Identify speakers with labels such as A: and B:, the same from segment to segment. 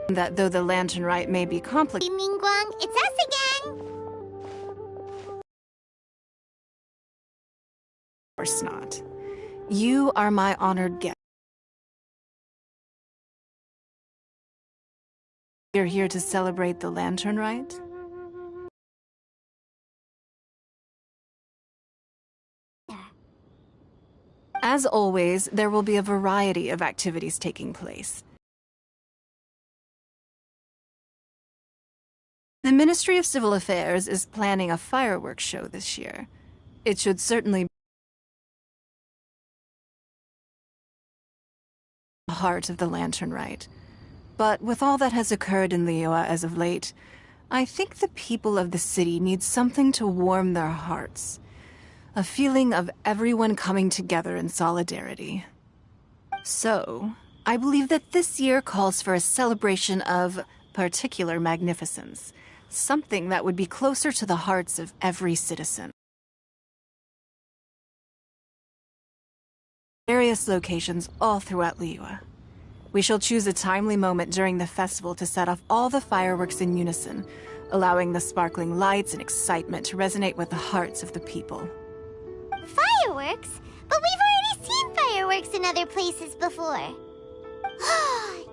A: That though the lantern rite may be complicated...
B: Ningguang, it's us again!
A: Of course not. You are my honored guest. You're here to celebrate the lantern rite? As always, there will be a variety of activities taking place. The Ministry of Civil Affairs is planning a fireworks show this year. It should certainly be the heart of the lantern rite. But with all that has occurred in Liyue as of late, I think the people of the city need something to warm their hearts. A feeling of everyone coming together in solidarity. So, I believe that this year calls for a celebration of particular magnificence. Something that would be closer to the hearts of every citizen. Various locations all throughout Liyue. We shall choose a timely moment during the festival to set off all the fireworks in unison, allowing the sparkling lights and excitement to resonate with the hearts of the people.
B: Fireworks? But we've already seen fireworks in other places before.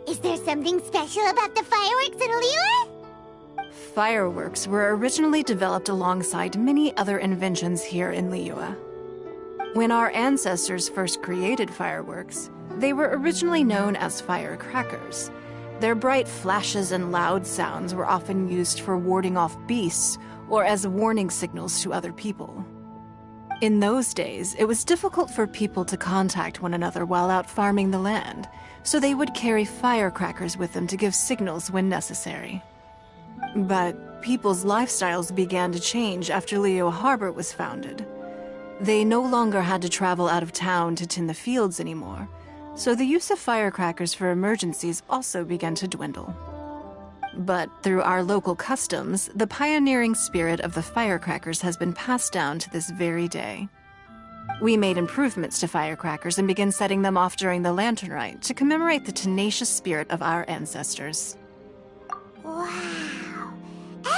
B: Is there something special about the fireworks in Liyue?
A: Fireworks were originally developed alongside many other inventions here in Liyue. When our ancestors first created fireworks, they were originally known as firecrackers. Their bright flashes and loud sounds were often used for warding off beasts or as warning signals to other people. In those days, it was difficult for people to contact one another while out farming the land, so they would carry firecrackers with them to give signals when necessary. But people's lifestyles began to change after Liyue Harbor was founded. They no longer had to travel out of town to tend the fields anymore, so the use of firecrackers for emergencies also began to dwindle. But through our local customs, the pioneering spirit of the firecrackers has been passed down to this very day. We made improvements to firecrackers and began setting them off during the lantern rite to commemorate the tenacious spirit of our ancestors.
B: Wow!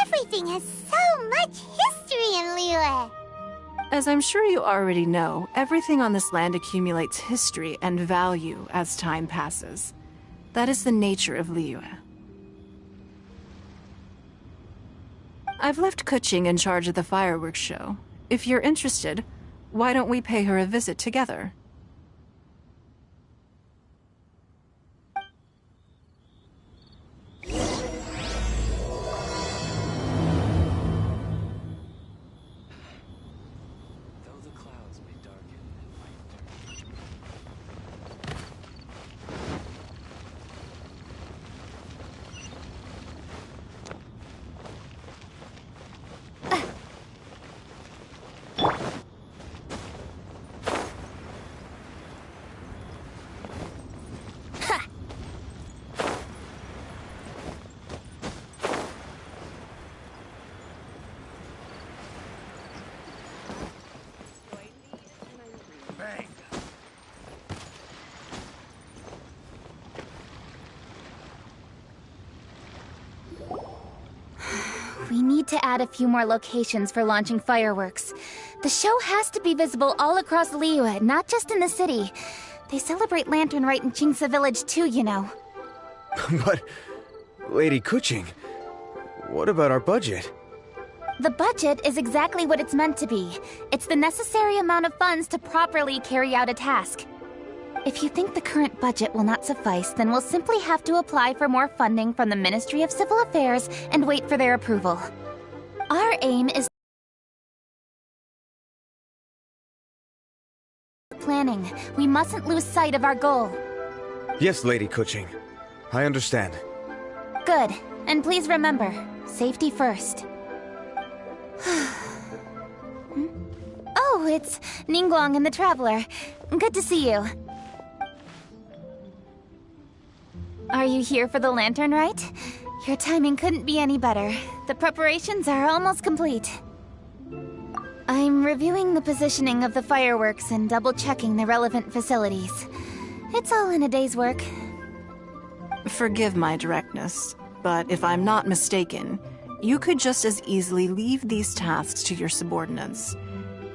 B: Everything has so much history in Liyue!
A: As I'm sure you already know, everything on this land accumulates history and value as time passes. That is the nature of Liyue. I've left Kuching in charge of the fireworks show. If you're interested, why don't we pay her a visit together?
C: We need to add a few more locations for launching fireworks. The show has to be visible all across Liyue, not just in the city. They celebrate Lantern Rite in Qingce Village too, you know.
D: But, Lady Kuching, what about our budget?
C: The budget is exactly what it's meant to be. It's the necessary amount of funds to properly carry out a task. If you think the current budget will not suffice, then we'll simply have to apply for more funding from the Ministry of Civil Affairs and wait for their approval. Our aim is planning. We mustn't lose sight of our goal.
D: Yes, Lady Kuching. I understand.
C: Good. And please remember, safety first. Oh, it's Ningguang and the Traveler. Good to see you. Are you here for the lantern rite? Your timing couldn't be any better. The preparations are almost complete. I'm reviewing the positioning of the fireworks and double-checking the relevant facilities. It's all in a day's work.
A: Forgive my directness, but if I'm not mistaken, you could just as easily leave these tasks to your subordinates.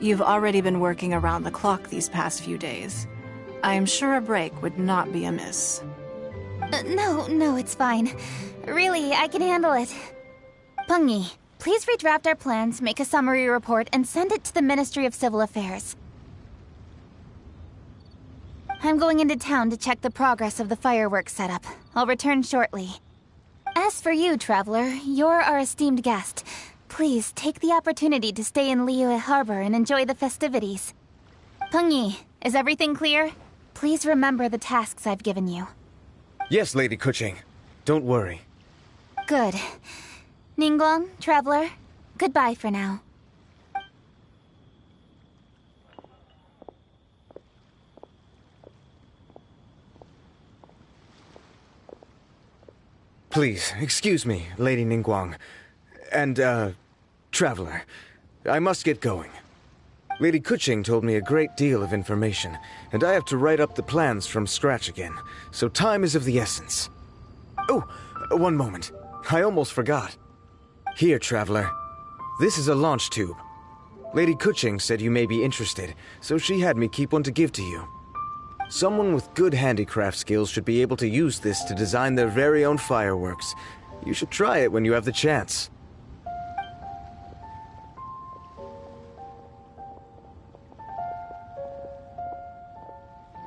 A: You've already been working around the clock these past few days. I am sure a break would not be amiss.
C: No, it's fine. Really, I can handle it. Pengyi, please redraft our plans, make a summary report, and send it to the Ministry of Civil Affairs. I'm going into town to check the progress of the fireworks setup. I'll return shortly. As for you, Traveler, you're our esteemed guest. Please take the opportunity to stay in Liyue Harbor and enjoy the festivities. Pengyi, is everything clear? Please remember the tasks I've given you.
D: Yes, Lady Keqing. Don't worry.
C: Good. Ningguang, Traveler, goodbye for now.
D: Please, excuse me, Lady Ningguang. And, Traveler. I must get going. Lady Keqing told me a great deal of information, and I have to write up the plans from scratch again, so time is of the essence. Oh, one moment. I almost forgot. Here, Traveler. This is a launch tube. Lady Keqing said you may be interested, so she had me keep one to give to you. Someone with good handicraft skills should be able to use this to design their very own fireworks. You should try it when you have the chance.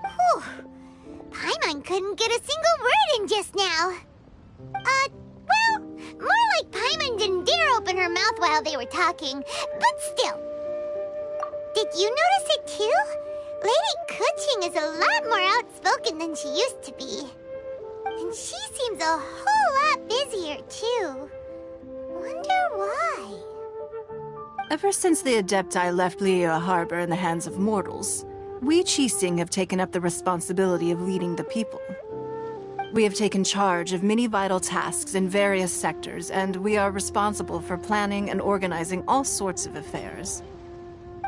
B: Whew. Paimon couldn't get a single word in just now. Well, more like Paimon didn't dare open her mouth while they were talking, but still. Did you notice it too? Lady Keqing is a lot more outspoken than she used to be. And she seems a whole lot busier too. Wonder why?
A: Ever since the Adepti left Liyue Harbor in the hands of mortals, we Qixing have taken up the responsibility of leading the people. We have taken charge of many vital tasks in various sectors, and we are responsible for planning and organizing all sorts of affairs.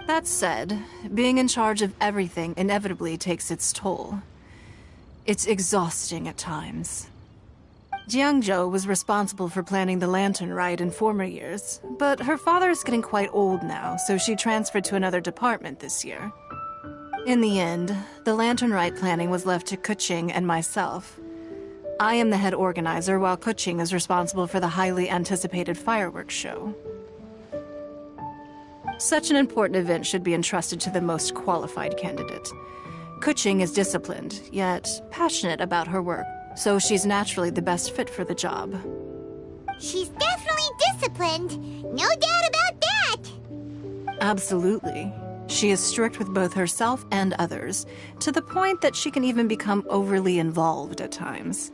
A: That said, being in charge of everything inevitably takes its toll. It's exhausting at times. Jiangzhou was responsible for planning the Lantern Rite in former years, but her father is getting quite old now, so she transferred to another department this year. In the end, the Lantern Rite planning was left to Keqing and myself. I am the head organizer, while Keqing is responsible for the highly anticipated fireworks show. Such an important event should be entrusted to the most qualified candidate. Keqing is disciplined, yet passionate about her work, so she's naturally the best fit for the job.
B: She's definitely disciplined. No doubt about that.
A: Absolutely. She is strict with both herself and others, to the point that she can even become overly involved at times.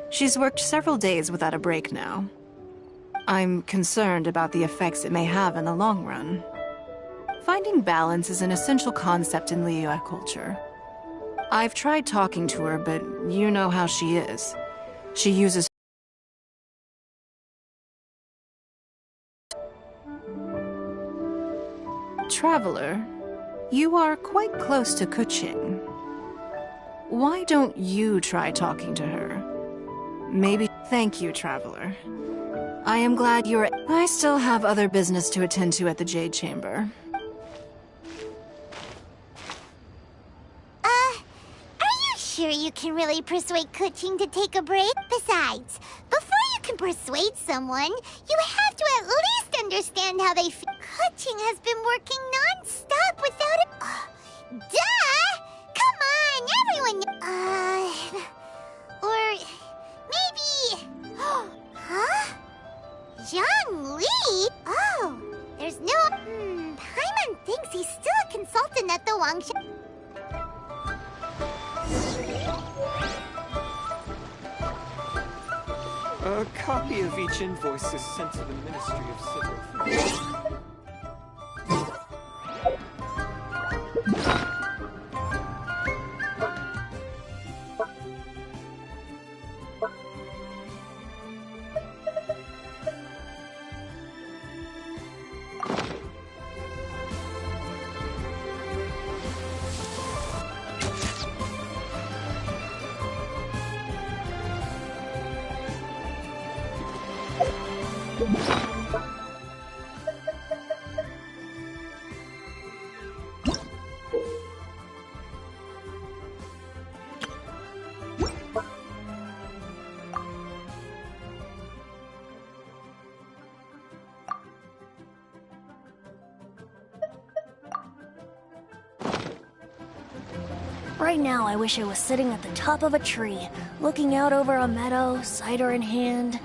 A: She's worked several days without a break now. I'm concerned about the effects it may have in the long run. Finding balance is an essential concept in Liyue culture. I've tried talking to her, but you know how she is. She uses Traveler, you are quite close to Keqing. Why don't you try talking to her? Maybe. Thank you, Traveler. I am glad you're. I still have other business to attend to at the Jade Chamber.
B: Are you sure you can really persuade Keqing to take a break? Besides, before you can persuade someone, you have to at least understand how they feel. Keqing has been working non-stop without it. Duh! Come on, everyone. Or maybe. Huh? Zhang Li? Oh, there's no. Paimon thinks he's still a consultant at the Wangshan.
E: A copy of each invoice is sent to the Ministry of Civil Affairs.
F: Right now, I wish I was sitting at the top of a tree, looking out over a meadow, cider in hand.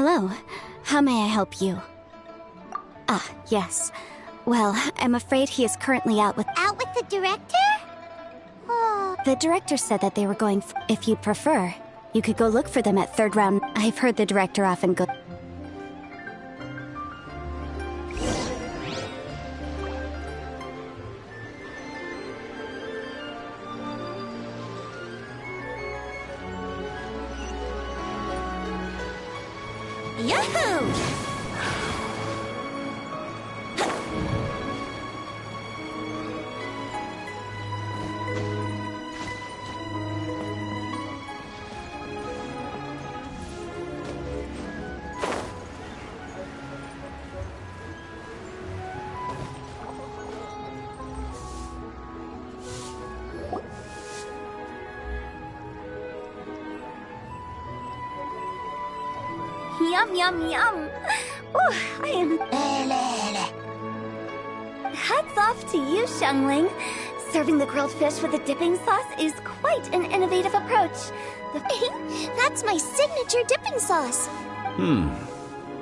G: Hello. How may I help you? Ah, yes. Well, I'm afraid he is currently out with...
B: Out with the director? Oh.
G: The director said that they were going... If you'd prefer, you could go look for them at third round. I've heard the director often go... Yahoo! Yum, yum, yum. Ooh, I am... Hats off to you, Xiangling. Serving the grilled fish with a dipping sauce is quite an innovative approach.
B: That's my signature dipping sauce.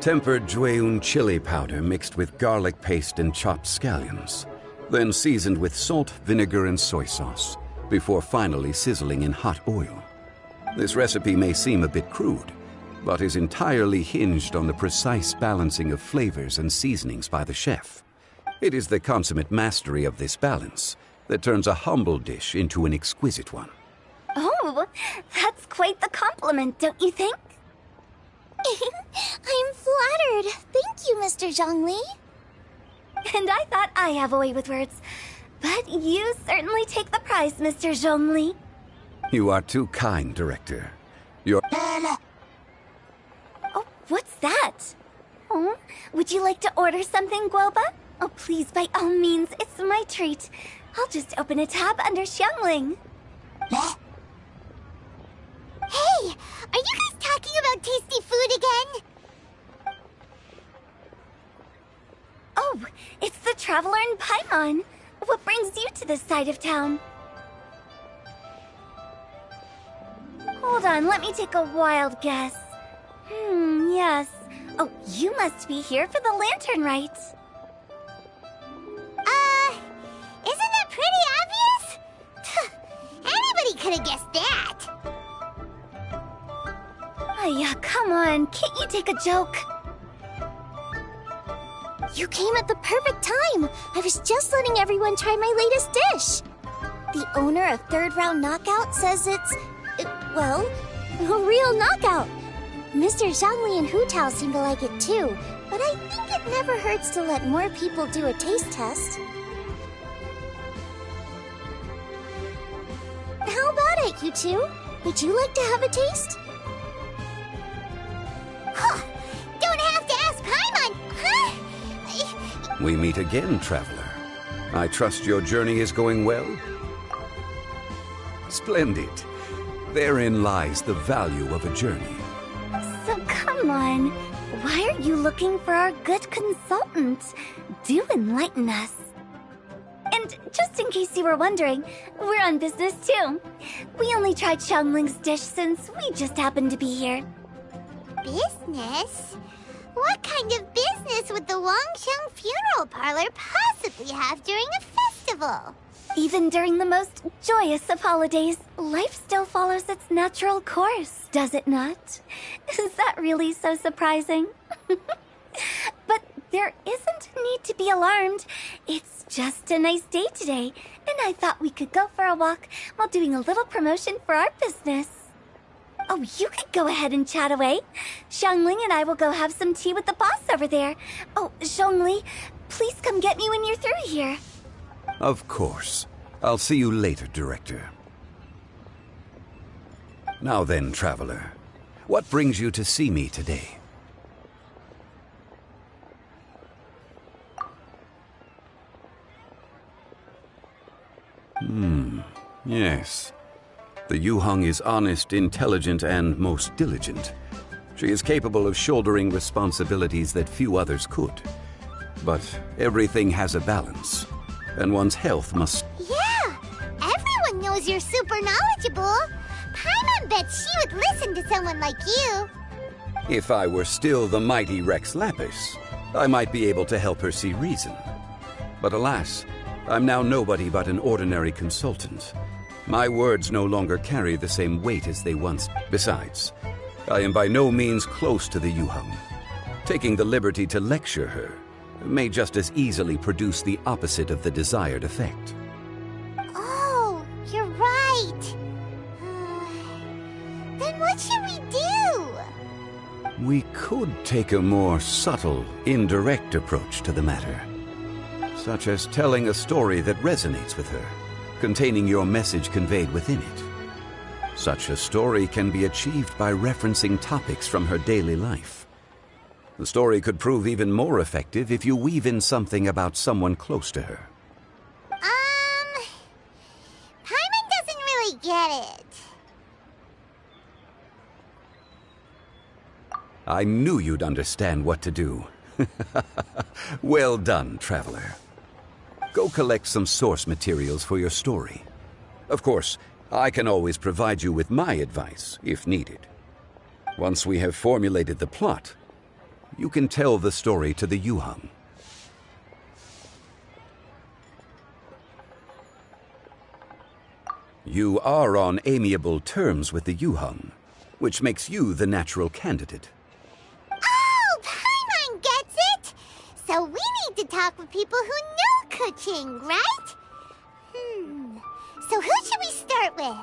H: Tempered Jueyun chili powder mixed with garlic paste and chopped scallions. Then seasoned with salt, vinegar, and soy sauce, before finally sizzling in hot oil. This recipe may seem a bit crude, but is entirely hinged on the precise balancing of flavors and seasonings by the chef. It is the consummate mastery of this balance that turns a humble dish into an exquisite one.
G: Oh, that's quite the compliment, don't you think?
B: I'm flattered. Thank you, Mr. Zhongli.
F: And I thought I have a way with words. But you certainly take the prize, Mr. Zhongli.
H: You are too kind, Director. You're...
F: Oh, what's that? Oh, would you like to order something, Guoba? Oh, please, by all means, it's my treat. I'll just open a tab under Xiangling.
B: Hey, are you guys talking about tasty food again?
F: Oh, it's the Traveler in Paimon. What brings you to this side of town? Hold on, let me take a wild guess. Yes. Oh, you must be here for the lantern rite.
B: Isn't that pretty obvious? Anybody could have guessed that.
F: Yeah, come on, can't you take a joke?
B: You came at the perfect time. I was just letting everyone try my latest dish. The owner of Third Round Knockout says it's, well, a real knockout. Mr. Zhongli and Hu Tao seem to like it too, but I think it never hurts to let more people do a taste test. How about it, you two? Would you like to have a taste? Huh. Don't have to ask Paimon, huh?
H: We meet again, Traveler. I trust your journey is going well? Splendid. Therein lies the value of a journey.
F: So come on, why are you looking for our good consultant? Do enlighten us. And just in case you were wondering, we're on business too. We only tried Xiangling's dish since we just happened to be here.
B: Business? What kind of business would the Wangsheng Funeral Parlor possibly have during a festival?
F: Even during the most joyous of holidays, life still follows its natural course, does it not? Is that really so surprising? But there isn't a need to be alarmed. It's just a nice day today, and I thought we could go for a walk while doing a little promotion for our business. Oh, you could go ahead and chat away. Xiangling and I will go have some tea with the boss over there. Oh, Zhongli, please come get me when you're through here.
H: Of course. I'll see you later, Director. Now then, Traveler, what brings you to see me today? Yes. The Yuheng is honest, intelligent, and most diligent. She is capable of shouldering responsibilities that few others could. But everything has a balance, and one's health must...
B: Yeah! Everyone knows you're super knowledgeable. Paimon bets she would listen to someone like you.
H: If I were still the mighty Rex Lapis, I might be able to help her see reason. But alas, I'm now nobody but an ordinary consultant. My words no longer carry the same weight as they once. Besides, I am by no means close to the Yuheng. Taking the liberty to lecture her may just as easily produce the opposite of the desired effect.
B: Oh, you're right. Then what should we do?
H: We could take a more subtle, indirect approach to the matter, such as telling a story that resonates with her, containing your message conveyed within it. Such a story can be achieved by referencing topics from her daily life. The story could prove even more effective if you weave in something about someone close to her.
B: Paimon doesn't really get it.
H: I knew you'd understand what to do. Well done, Traveler. Go collect some source materials for your story. Of course, I can always provide you with my advice, if needed. Once we have formulated the plot, you can tell the story to the Yuheng. You are on amiable terms with the Yuheng, which makes you the natural candidate.
B: Oh, Paimon gets it! So we need to talk with people who know Kuching, right? So who should we start with?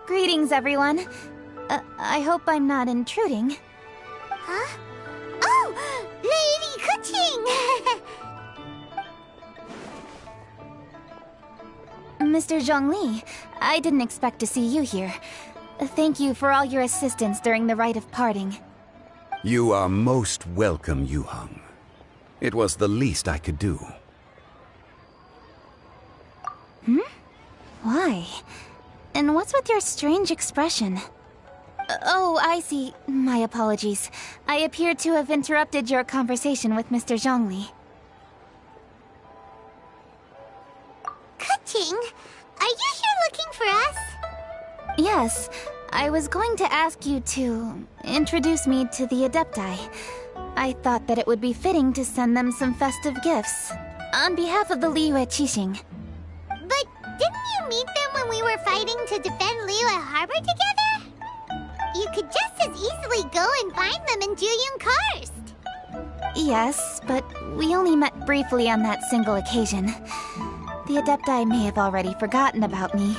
C: Greetings, everyone. I hope I'm not intruding.
B: Huh? Oh! Lady Kuching!
C: Mr. Zhongli, I didn't expect to see you here. Thank you for all your assistance during the rite of parting.
H: You are most welcome, Yu-hung. It was the least I could do.
C: Why? And what's with your strange expression? Oh, I see. My apologies. I appear to have interrupted your conversation with Mr. Zhongli.
B: Kuching, are you here looking for us?
C: Yes, I was going to ask you to introduce me to the Adepti. I thought that it would be fitting to send them some festive gifts. On behalf of the Liyue Qixing.
B: But didn't you meet them when we were fighting to defend Liyue Harbor together? You could just as easily go and find them in Juyun Karst.
C: Yes, but we only met briefly on that single occasion. The Adepti may have already forgotten about me.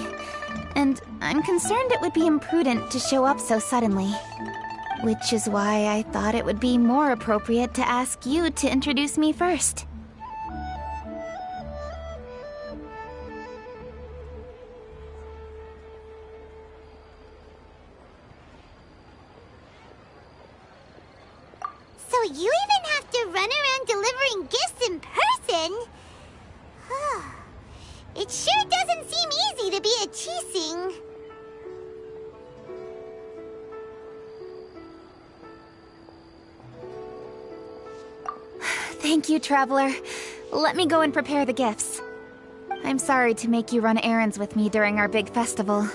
C: And I'm concerned it would be imprudent to show up so suddenly. Which is why I thought it would be more appropriate to ask you to introduce me first.
B: So you even have to run around delivering gifts in person? It sure doesn't seem easy to be a Qixing.
C: Thank you, Traveler. Let me go and prepare the gifts. I'm sorry to make you run errands with me during our big festival.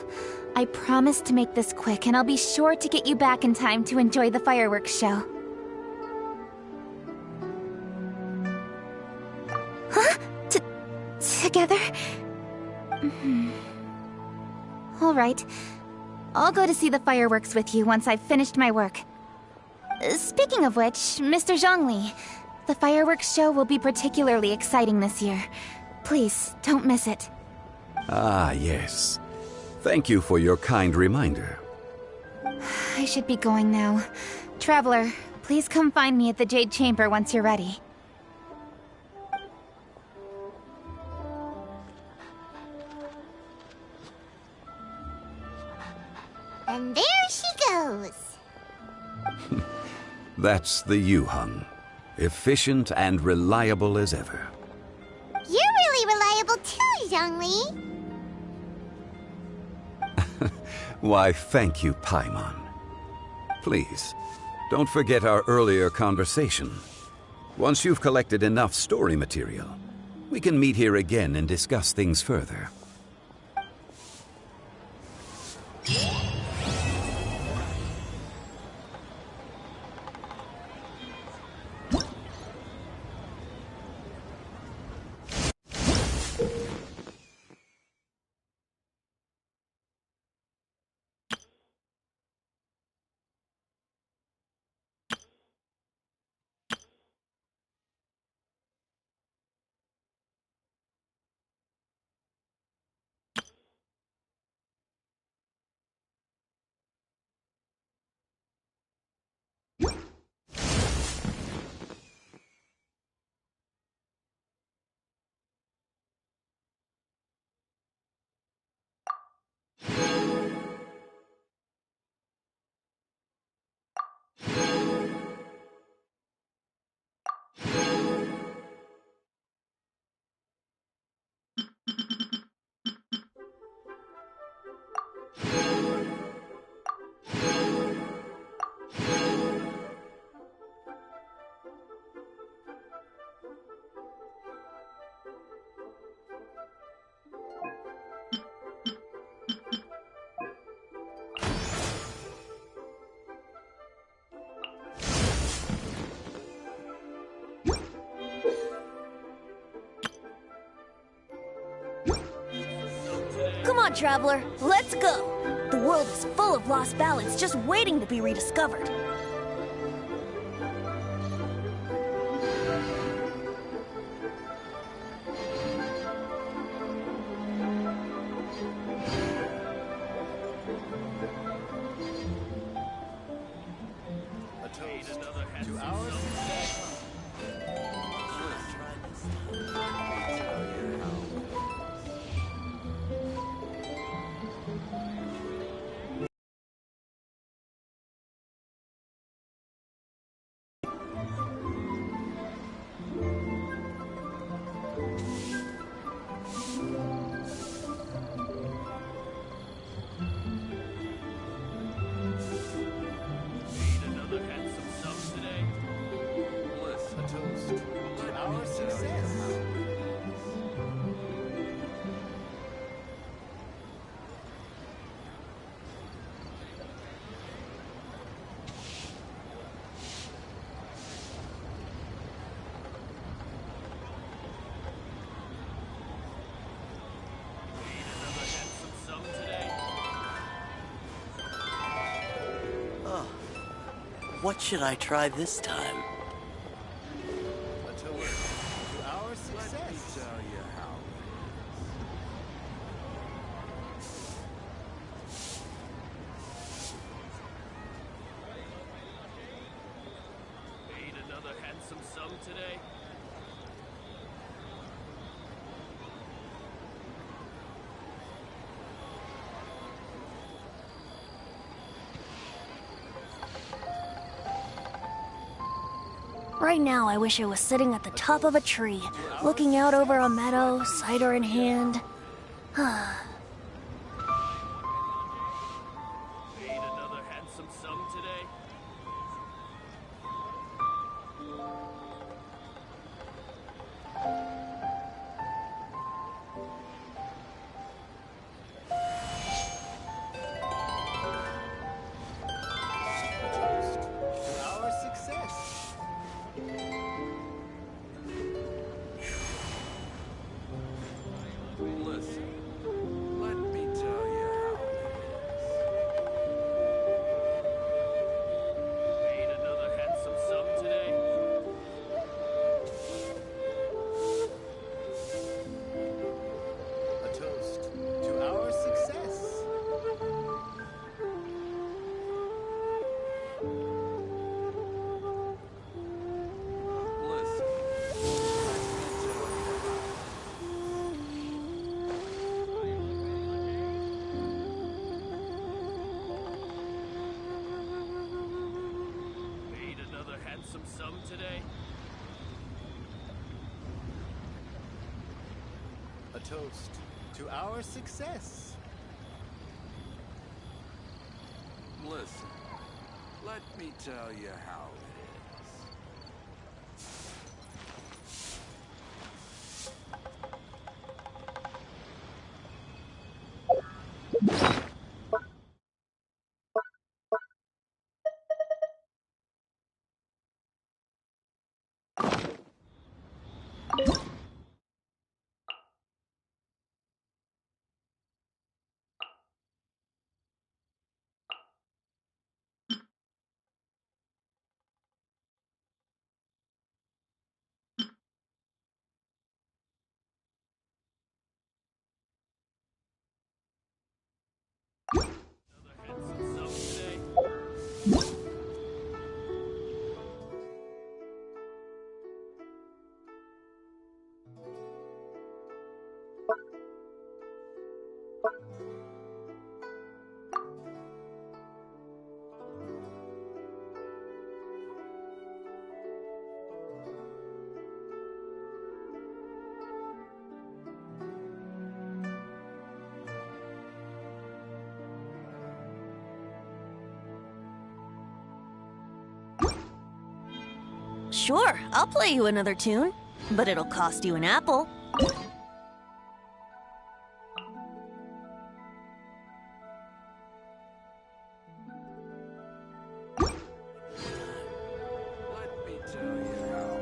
C: I promise to make this quick, and I'll be sure to get you back in time to enjoy the fireworks show. Huh? Together? All right. I'll go to see the fireworks with you once I've finished my work. Speaking of which, Mr. Zhongli, the fireworks show will be particularly exciting this year. Please, don't miss it.
H: Ah, yes. Thank you for your kind reminder.
C: I should be going now. Traveler, please come find me at the Jade Chamber once you're ready.
B: And there she goes.
H: That's the Yu-hung. Efficient and reliable as ever.
B: You're really reliable too, Zhongli.
H: Why, thank you, Paimon. Please, don't forget our earlier conversation. Once you've collected enough story material, we can meet here again and discuss things further.
F: Come on, Traveler, let's go! The world is full of lost ballads just waiting to be rediscovered.
I: What should I try this time?
E: To our success. Let me tell you how
J: Paid another handsome sum today.
F: Right now, I wish I was sitting at the top of a tree, looking out over a meadow, cider in hand.
J: Paid another handsome sum today.
E: to our success. Listen, let me tell you how
J: Paid another handsome sum today.
E: a toast to our success. Listen,
J: Paid another handsome sum today.
E: a toast to our success. Listen, let me tell you how it is.
J: Handsome sum today.
F: Sure, I'll play you another tune, but it'll cost you an apple.
E: Let me tell you how.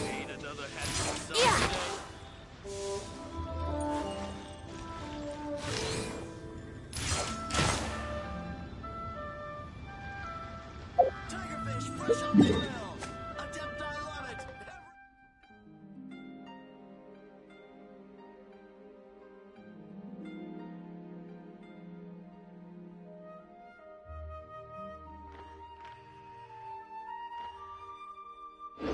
J: Paid another handsome sum
F: Yeah.
J: today.
I: Tigerfish fresh off the grill. Attempt I love it.
J: Paid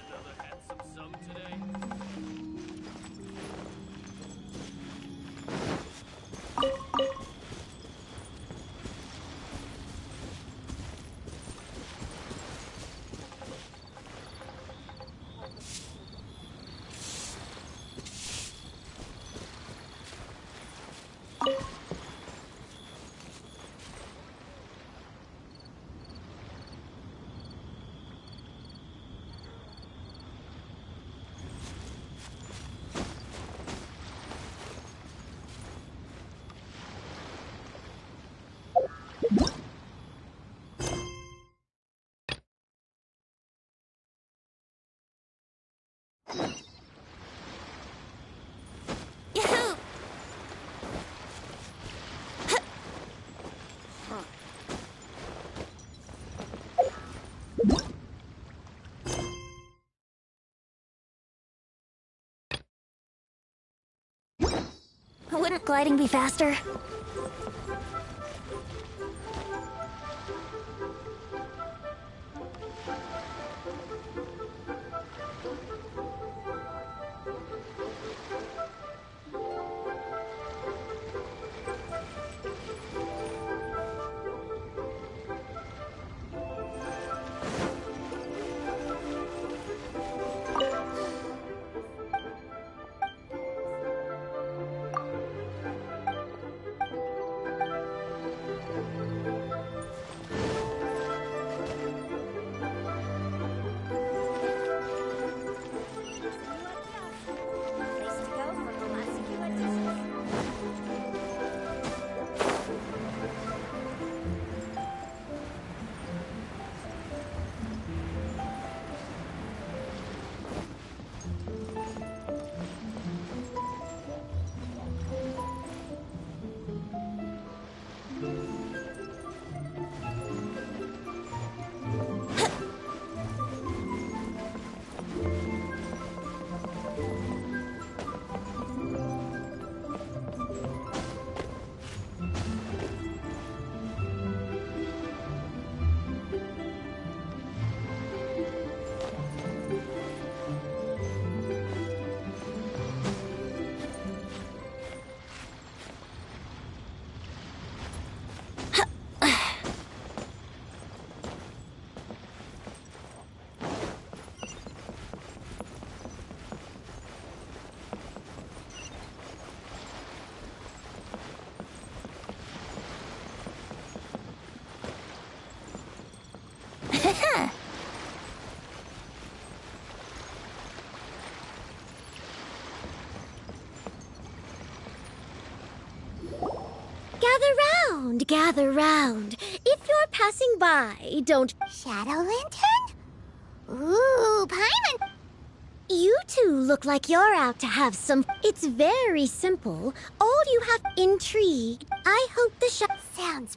J: another handsome sum today.
F: Wouldn't gliding be faster?
K: Gather round. If you're passing by, don't...
B: Shadow Lantern? Ooh, Paimon!
K: You two look like you're out to have some... It's very simple. All you have... Intrigue. I hope the
B: Sounds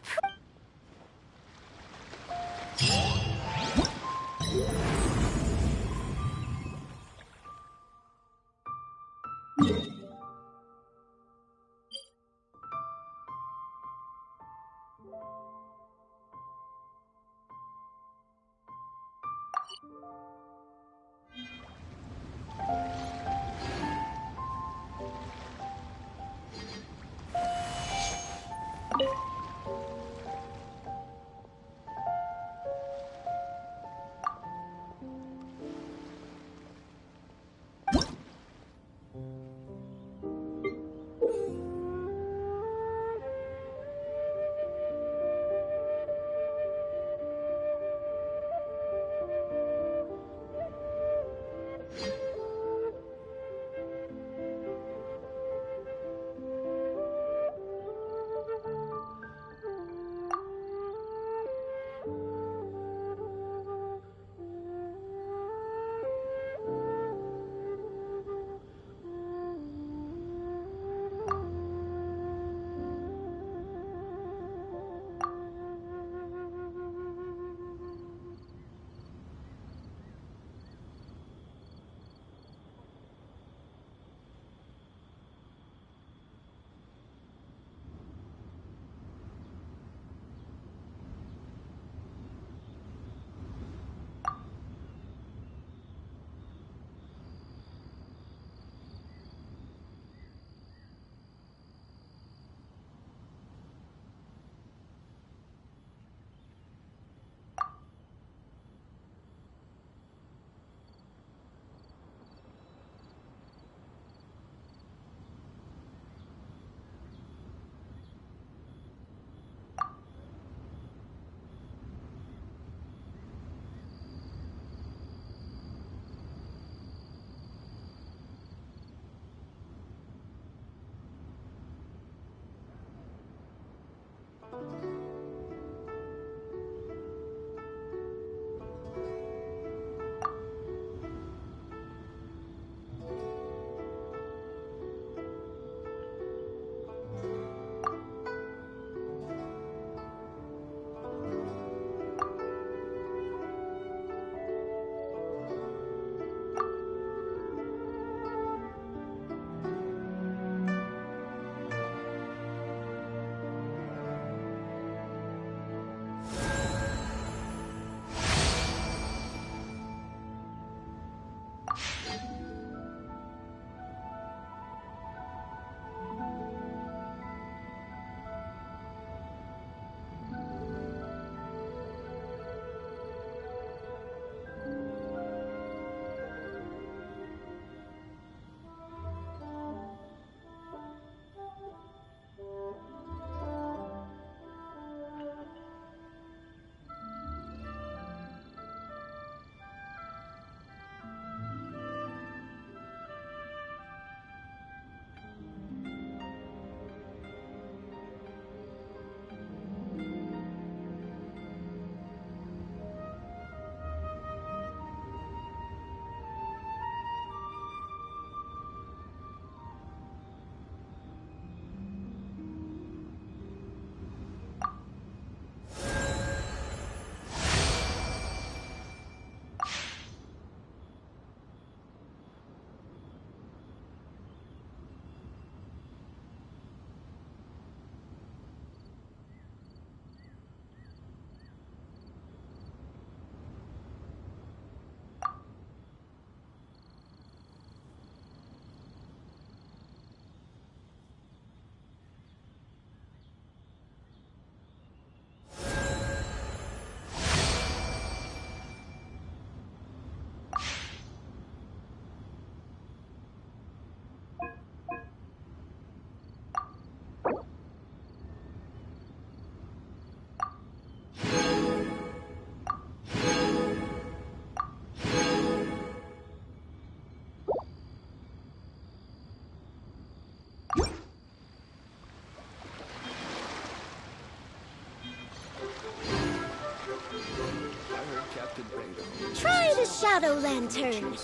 K: shadow lantern.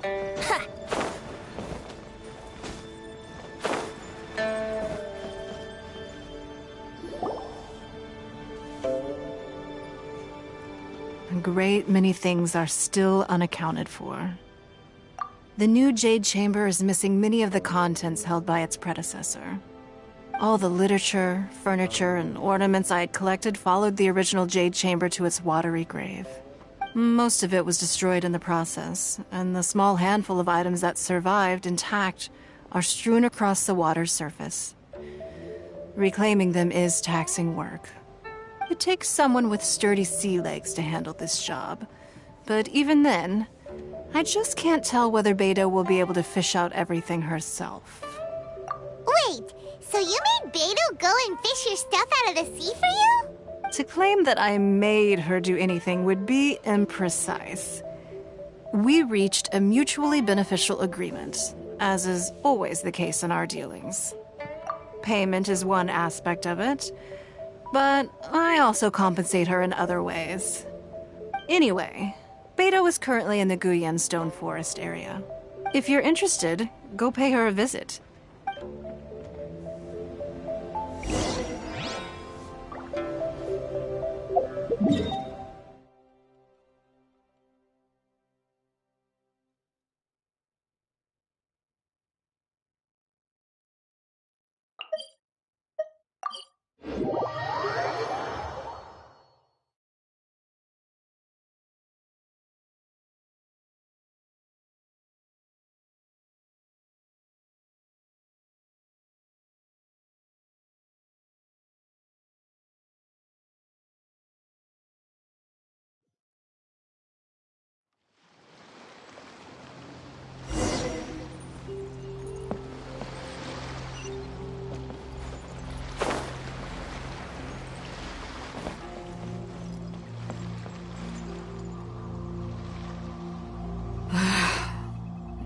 A: A great many things are still unaccounted for. The new Jade Chamber is missing many of the contents held by its predecessor. All the literature, furniture, and ornaments I had collected followed the original Jade Chamber to its watery grave. Most of it was destroyed in the process, and the small handful of items that survived intact are strewn across the water's surface. Reclaiming them is taxing work. It takes someone with sturdy sea legs to handle this job. But even then, I just can't tell whether Beta will be able to fish out everything herself.
B: Wait, so you made Beto go and fish your stuff out of the sea for you?
A: To claim that I made her do anything would be imprecise. We reached a mutually beneficial agreement, as is always the case in our dealings. Payment is one aspect of it, but I also compensate her in other ways. Anyway, Beto is currently in the Guyan Stone Forest area. If you're interested, go pay her a visit.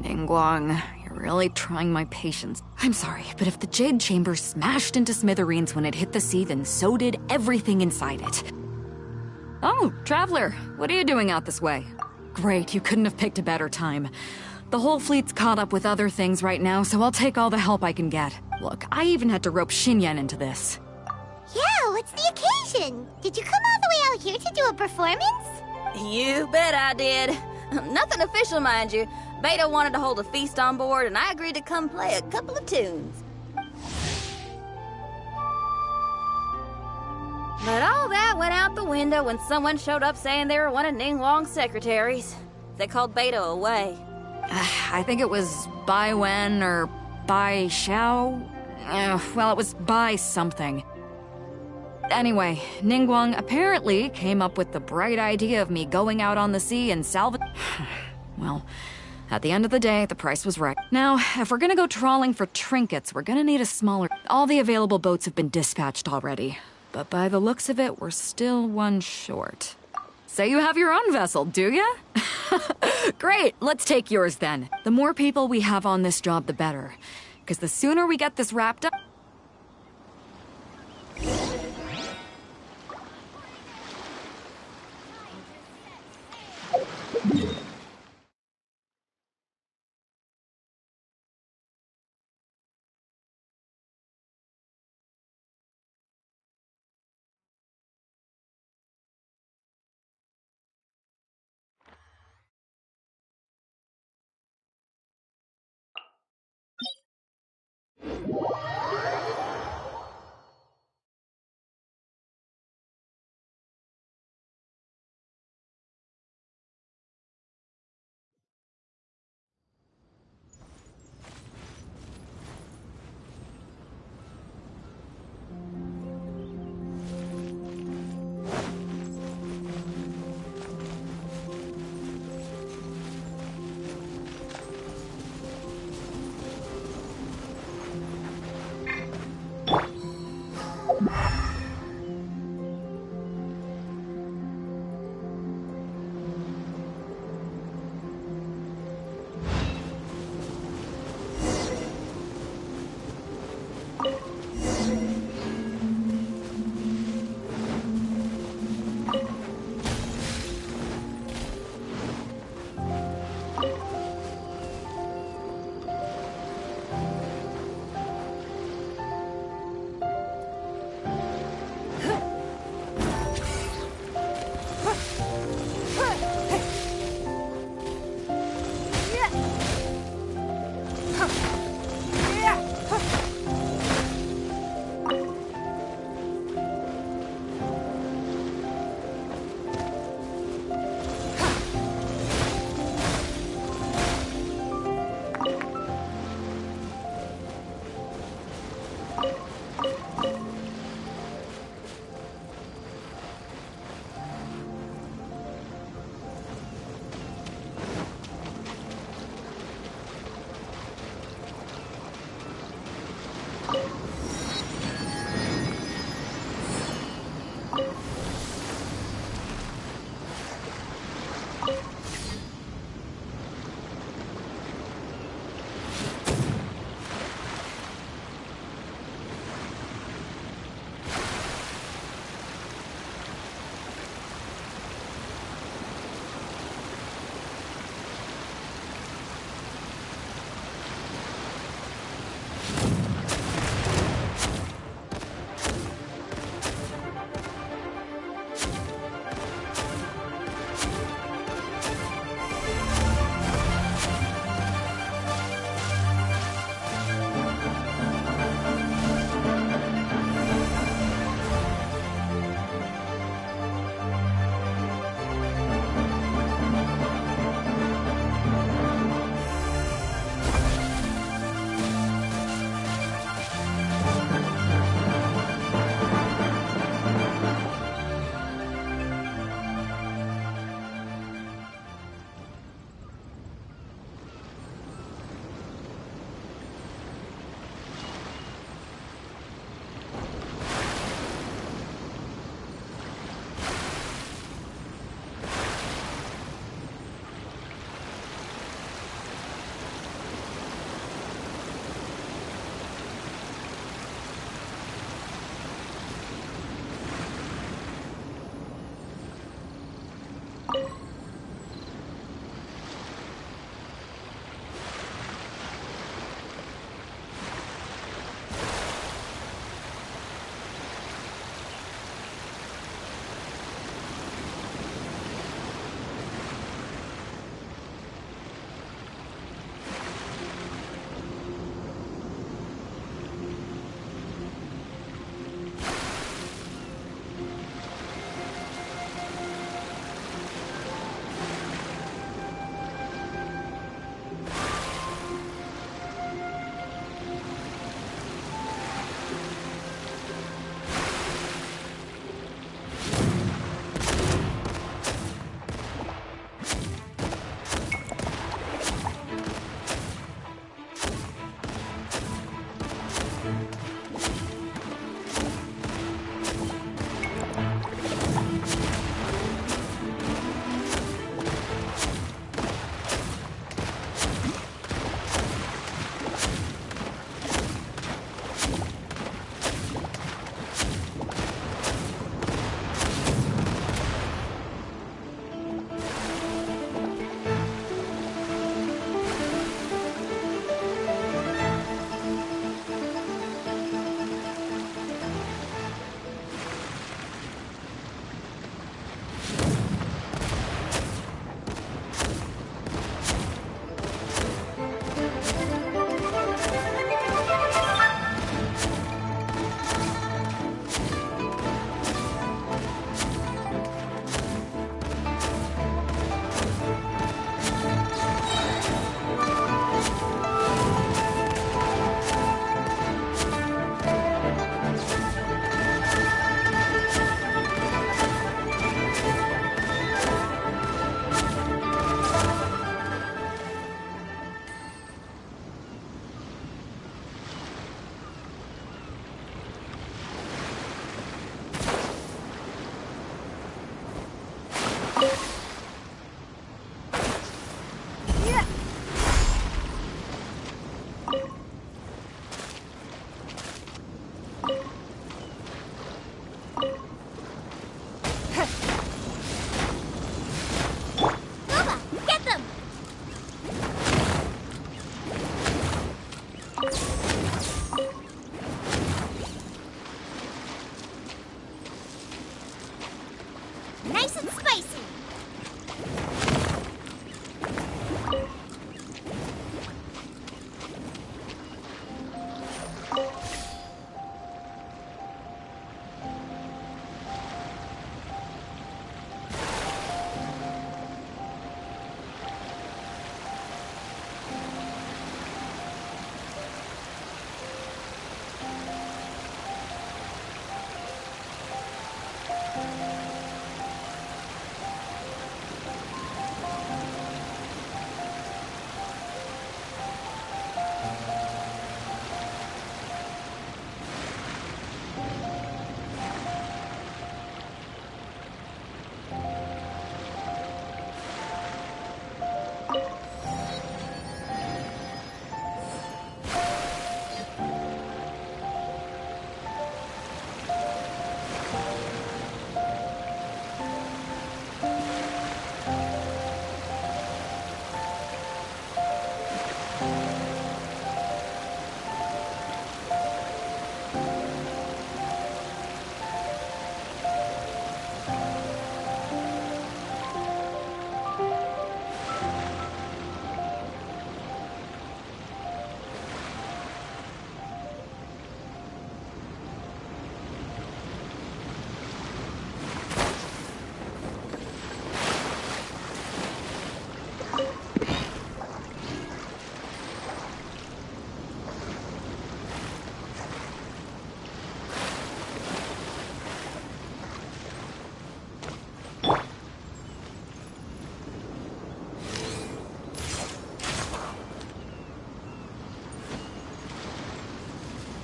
L: Ningguang, you're really trying my patience. I'm sorry, but if the Jade Chamber smashed into smithereens when it hit the sea, then so did everything inside it. Oh, Traveler, what are you doing out this way? Great, you couldn't have picked a better time. The whole fleet's caught up with other things right now, so I'll take all the help I can get. Look, I even had to rope Xinyan into this.
B: Yeah, what's the occasion? Did you come all the way out here to do a performance?
M: You bet I did. Nothing official, mind you. Beta wanted to hold a feast on board, and I agreed to come play a couple of tunes. But all that went out the window when someone showed up saying they were one of Ning Wong's secretaries. They called Beto away.
L: I think it was Bai Wen or Bai Xiao. Well, it was Bai something. Anyway, Ningguang apparently came up with the bright idea of me going out on the sea and Well, at the end of the day, the price was right. Now, if we're gonna go trawling for trinkets, we're gonna need a smaller... All the available boats have been dispatched already. But by the looks of it, we're still one short. Say you have your own vessel, do ya? Great, let's take yours then. The more people we have on this job, the better. Because the sooner we get this wrapped up...
K: Nice and spicy.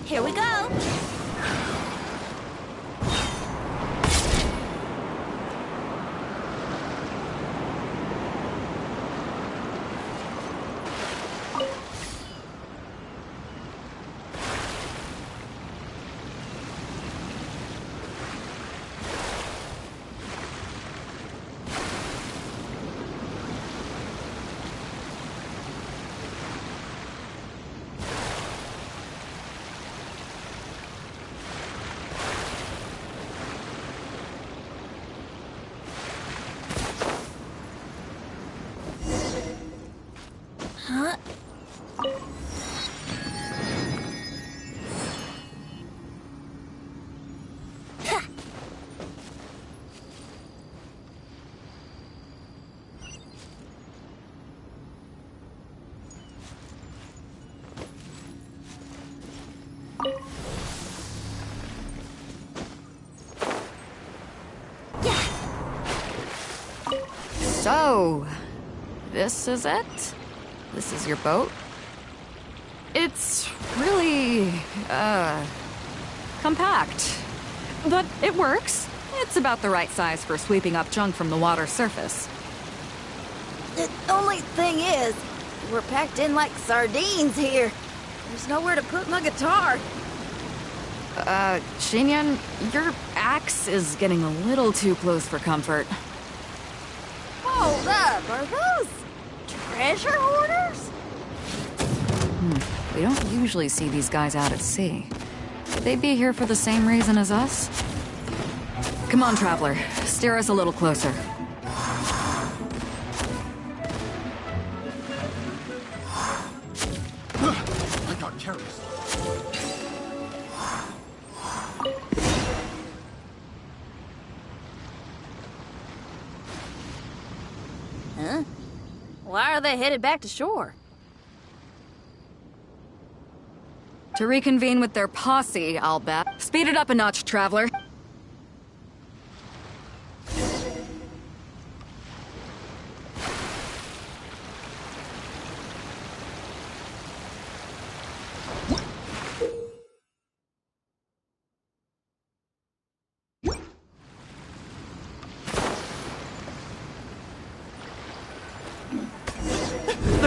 K: Here we go. Huh?
L: So, this is it? This is your boat? It's really, compact. But it works. It's about the right size for sweeping up junk from the water's surface.
M: The only thing is, we're packed in like sardines here. There's nowhere to put my guitar.
L: Xinyan, your axe is getting a little too close for comfort.
M: Hold up, are those treasure hoarders?
L: We don't usually see these guys out at sea. Could they be here for the same reason as us? Come on, Traveler. Steer us a little closer.
I: I got careless.
M: Huh? Why are they headed back to shore?
L: To reconvene with their posse, I'll bet. Speed it up a notch, Traveler.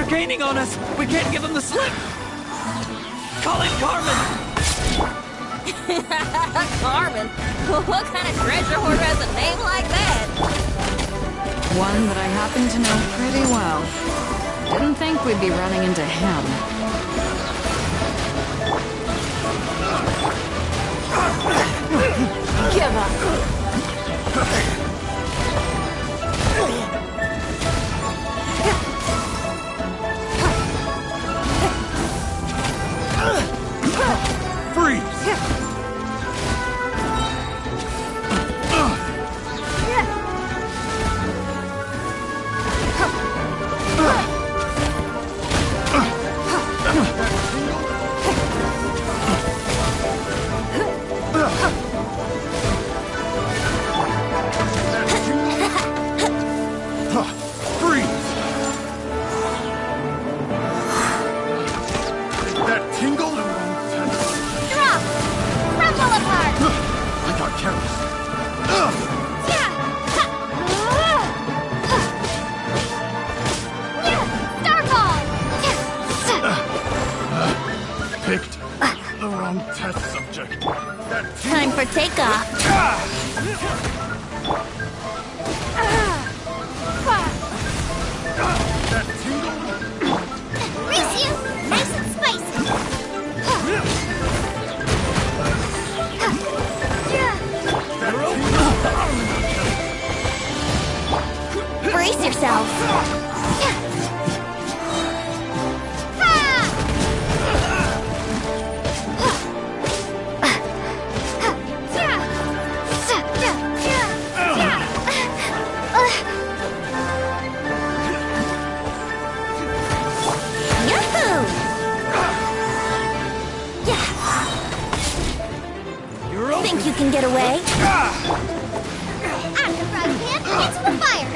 E: They're gaining on us! We can't give them the slip! Call in Carmen!
M: Carmen? What kind of treasure hoarder has a name like that?
L: One that I happen to know pretty well. Didn't think we'd be running into him.
A: Give up.
I: Freeze! Picked the wrong test subject.
C: Time for takeoff.
I: That tingle?
B: Race you! Nice and spicy!
C: Brace yourself. Think you can get away?
B: After frog pants, into the fire!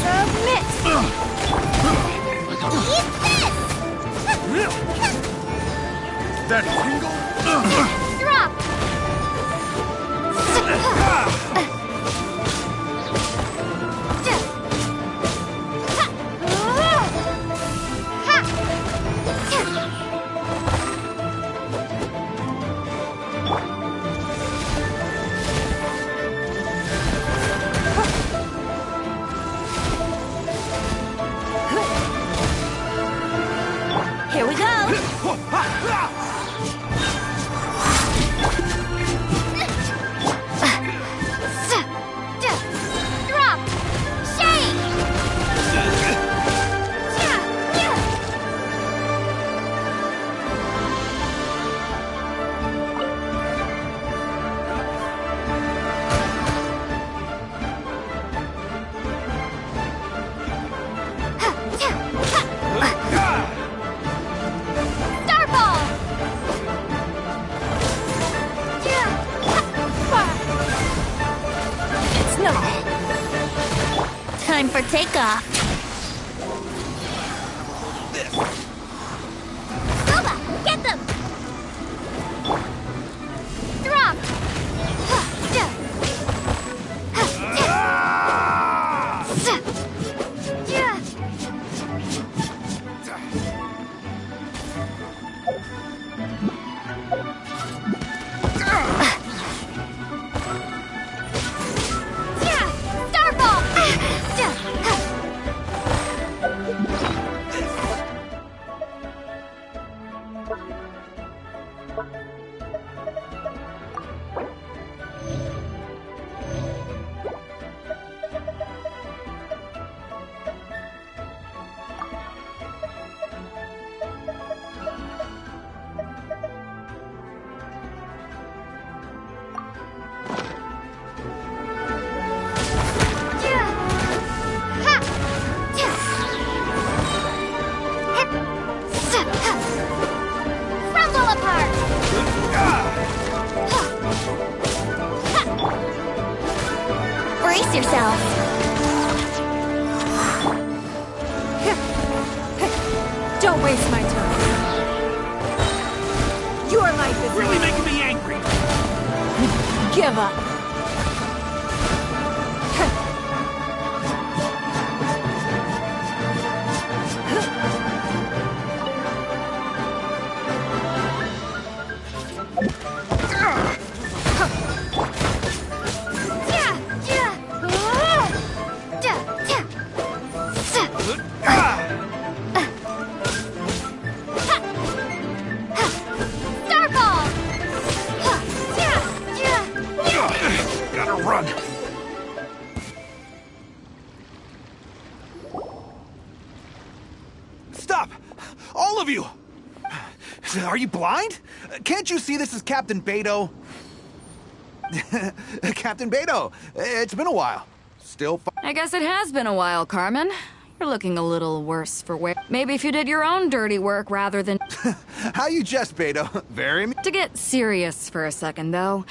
C: Submit!
B: Eat this!
I: That tingle?
B: Drop!
C: Here we go!
B: Drop! Shake!
C: Time for takeoff.
B: Boba, get them! Drop!
C: Brace yourself.
A: Don't waste my time. Your life is
I: Really making me angry.
A: Give up.
N: of you! Are you blind? Can't you see this is Captain Beto? Captain Beto, it's been a while. Still
L: I guess it has been a while, Carmen. You're looking a little worse for wear. Maybe if you did your own dirty work rather than...
N: How you jest, Beto? Very...
L: To get serious for a second, though,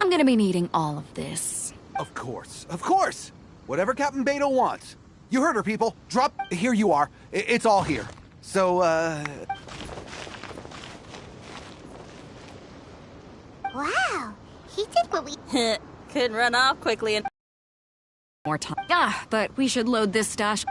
L: I'm gonna be needing all of this.
N: Of course, of course! Whatever Captain Beto wants. You heard her, people. Drop... Here you are. It's all here. So,
B: Wow, he did what we...
M: Couldn't run off quickly and...
L: More time. But we should load this stash.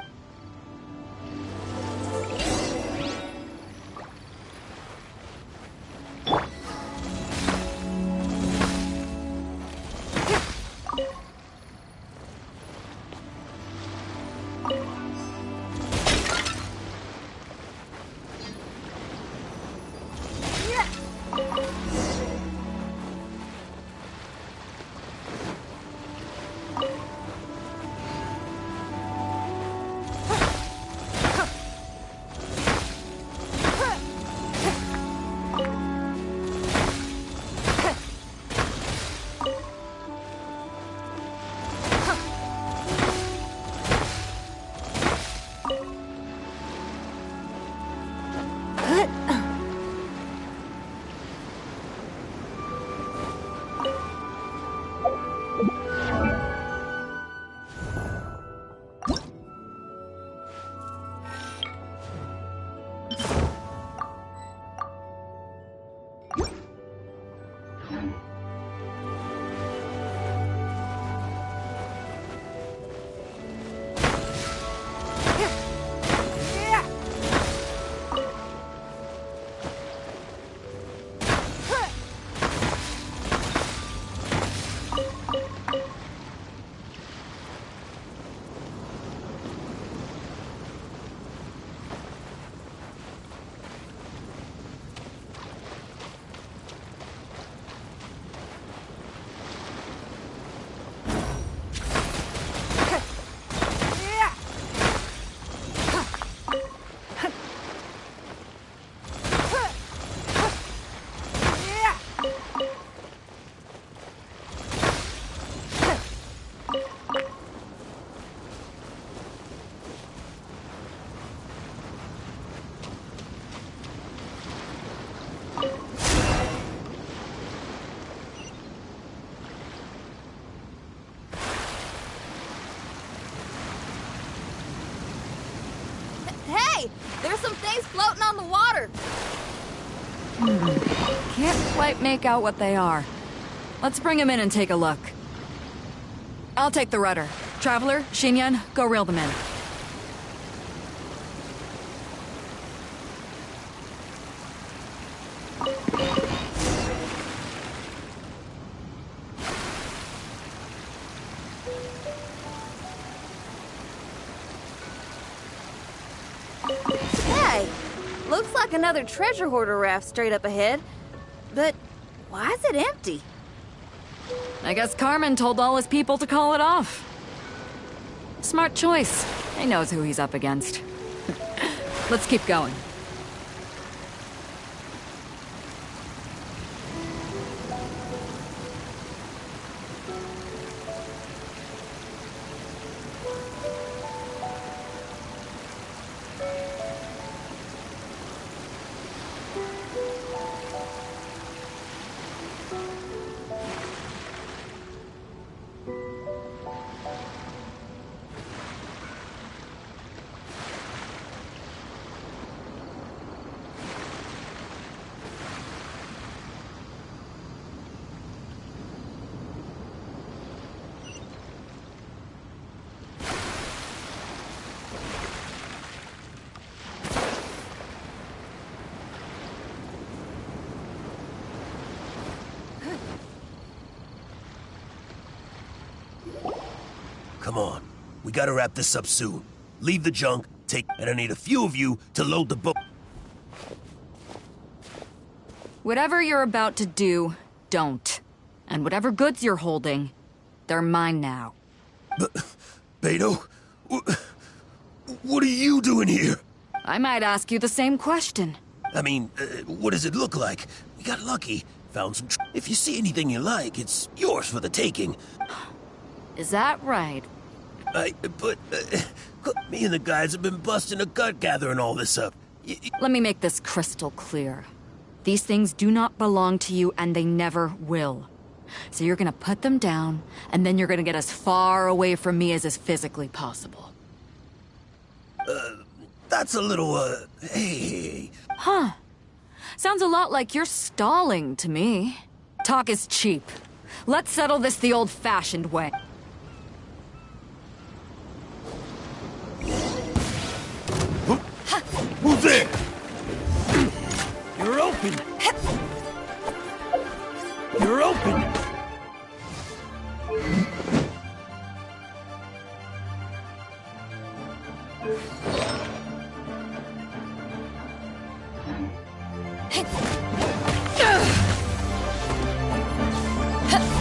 M: Hey! There's some things floating on the water!
L: Can't quite make out what they are. Let's bring them in and take a look. I'll take the rudder. Traveler, Xinyan, go reel them in.
M: Hey! Looks like another treasure hoarder raft straight up ahead. But why is it empty?
L: I guess Carmen told all his people to call it off. Smart choice. He knows who he's up against. Let's keep going.
O: Come on. We gotta wrap this up soon. Leave the junk, and I need a few of you to load the boat.
L: Whatever you're about to do, don't. And whatever goods you're holding, they're mine now.
O: Beto? What are you doing here?
L: I might ask you the same question.
O: I mean, what does it look like? We got lucky. Found some If you see anything you like, it's yours for the taking.
L: Is that right?
O: But me and the guys have been busting a gut gathering all this up.
L: Let me make this crystal clear. These things do not belong to you, and they never will. So you're gonna put them down, and then you're gonna get as far away from me as is physically possible.
O: That's a little, hey.
L: Huh. Sounds a lot like you're stalling to me. Talk is cheap. Let's settle this the old-fashioned way.
O: Who's there?
E: You're open! You're open!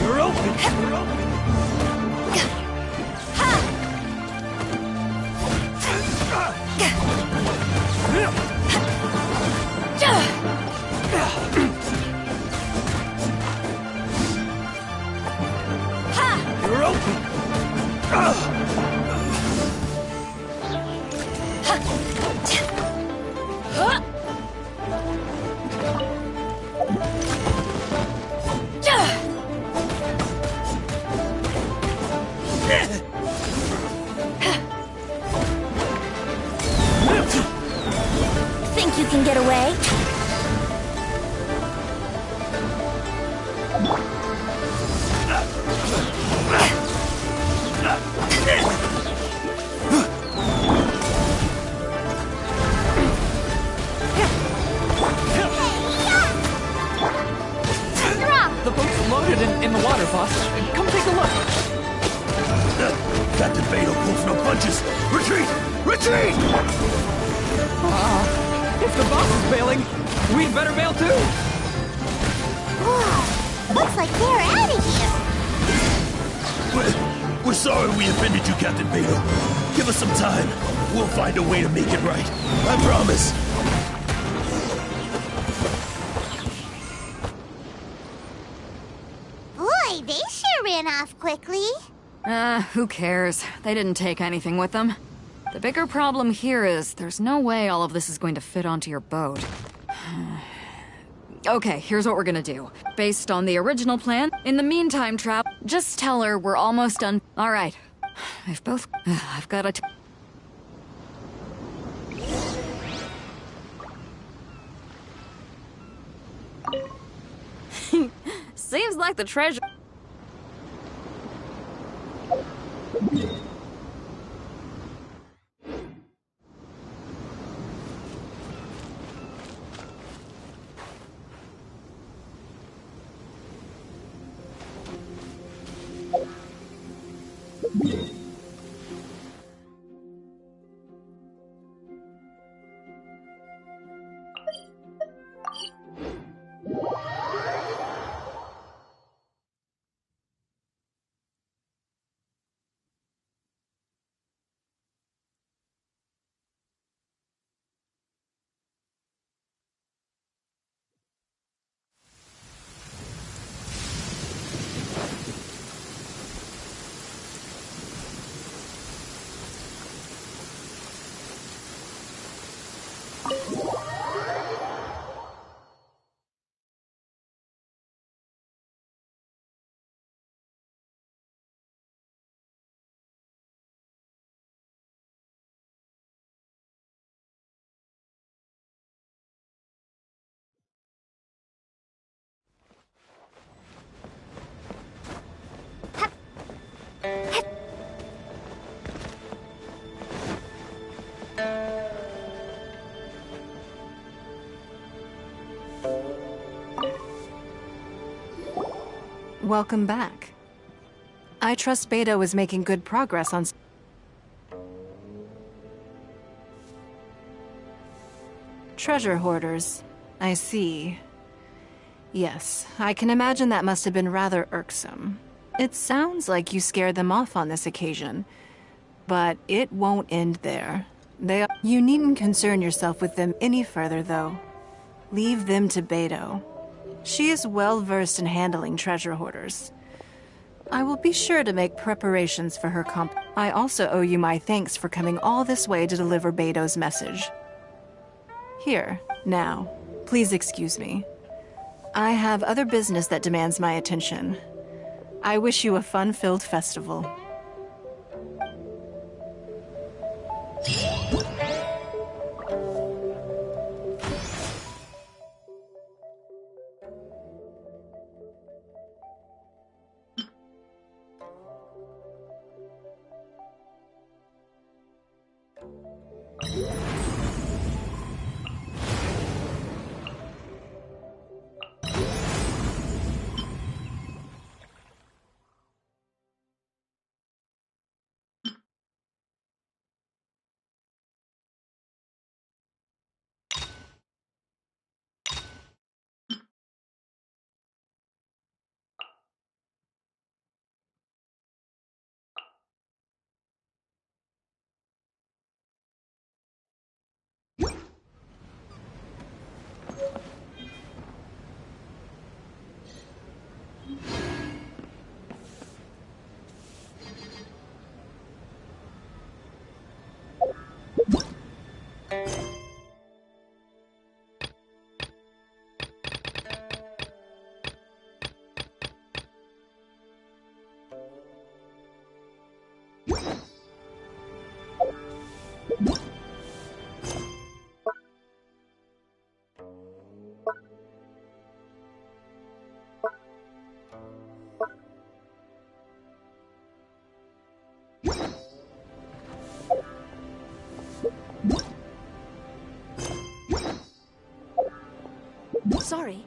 E: You're open! You're open! You're open!
F: Think you can get away?
E: The boat's loaded in the water, boss. Come take a look.
O: Captain Beto pulls no punches. Retreat! Retreat!
E: If the boss is bailing, we'd better bail too.
B: Whoa, looks like they're out of here.
O: We're sorry we offended you, Captain Beto. Give us some time. We'll find a way to make it right. I promise.
B: Boy, they sure ran off quickly.
L: Who cares? They didn't take anything with them. The bigger problem here is there's no way all of this is going to fit onto your boat. Okay, here's what we're gonna do. Based on the original plan, in the meantime, Trap, just tell her we're almost done. All right. I've got to...
F: Seems like the treasure...
A: Welcome back. I trust Beto is making good progress on... Treasure hoarders. I see. Yes, I can imagine that must have been rather irksome. It sounds like you scared them off on this occasion, but it won't end there. You needn't concern yourself with them any further, though. Leave them to Beto. She is well versed in handling treasure hoarders. I will be sure to make preparations for her I also owe you my thanks for coming all this way to deliver Beto's message. Here, now, please excuse me. I have other business that demands my attention. I wish you a fun-filled festival.
F: Sorry.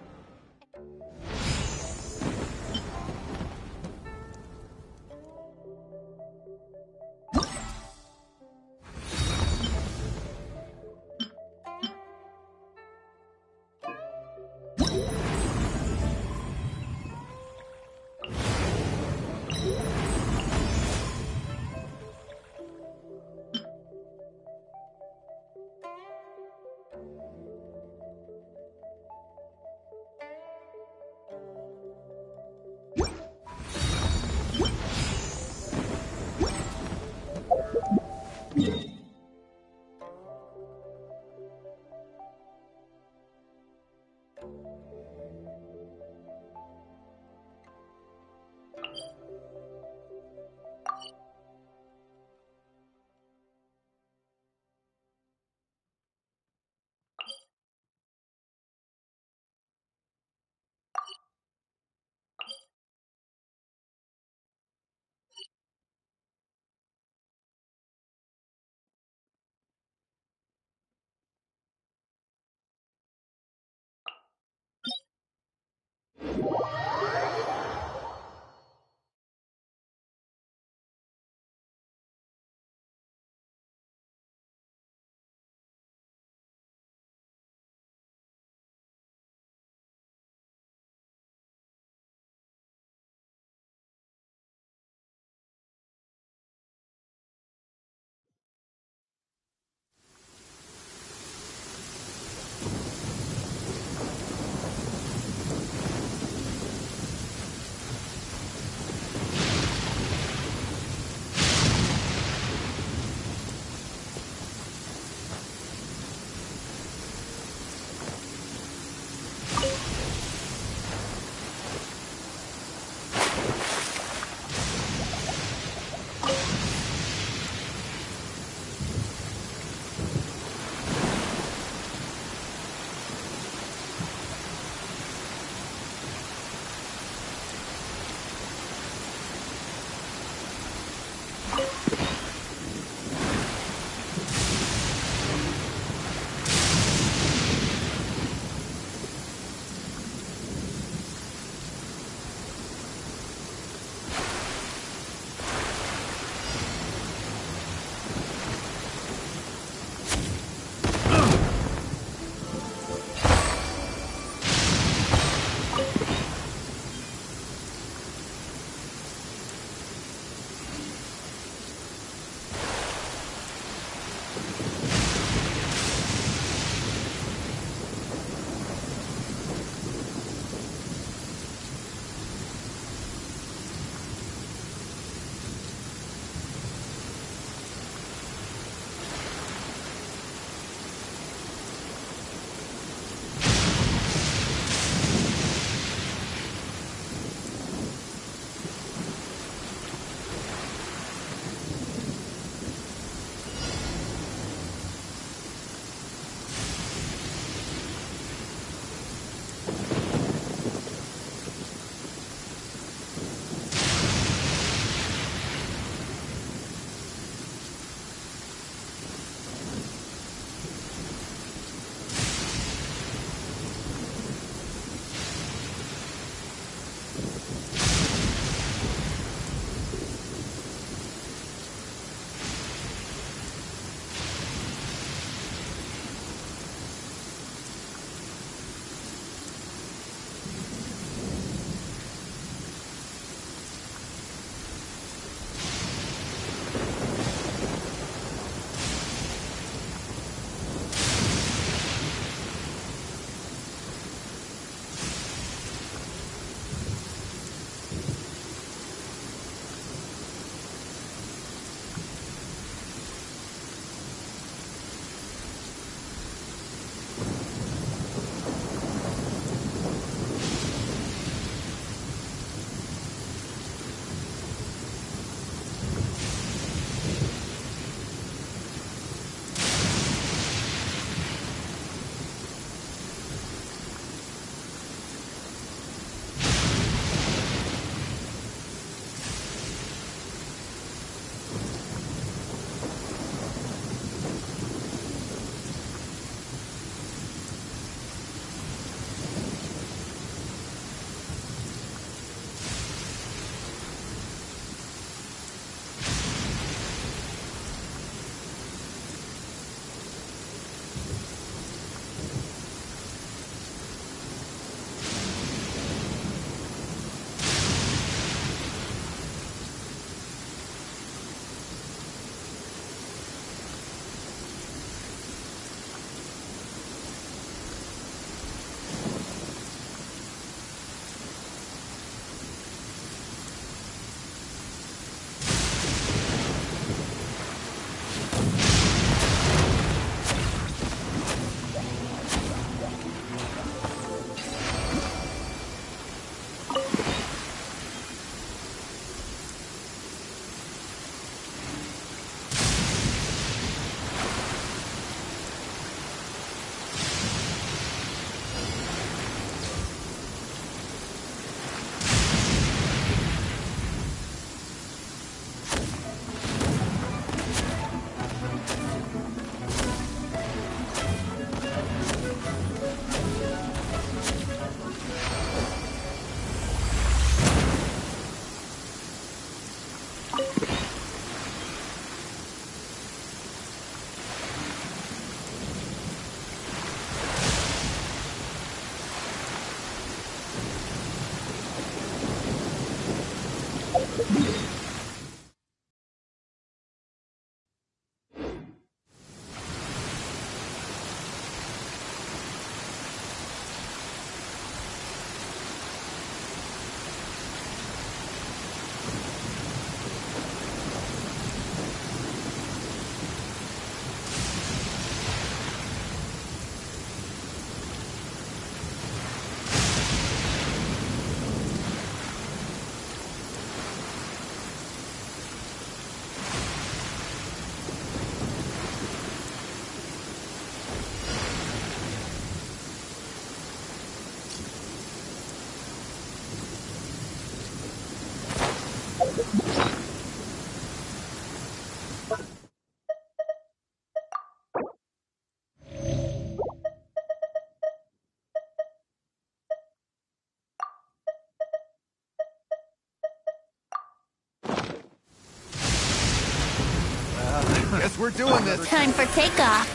N: Guess we're doing this.
C: Time for takeoff.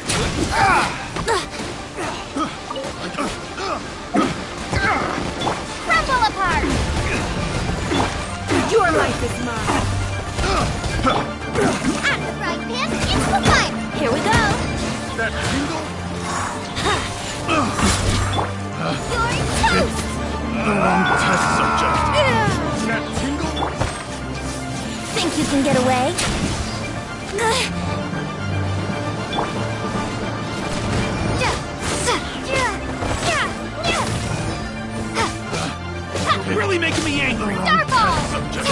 C: Crumble apart!
F: Your life is mine.
B: At the frying pan, into the fire!
C: Here we go.
I: That tingle?
B: You're toast!
I: The wrong test subject. That tingle?
C: Think you can get away?
I: Really making me angry.
B: Starfall!
I: Subject.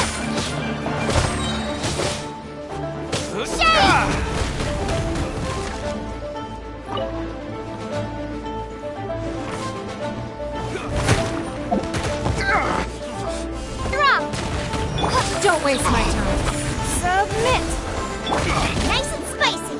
B: Drop!
F: Don't waste my time.
B: Submit! Nice and spicy!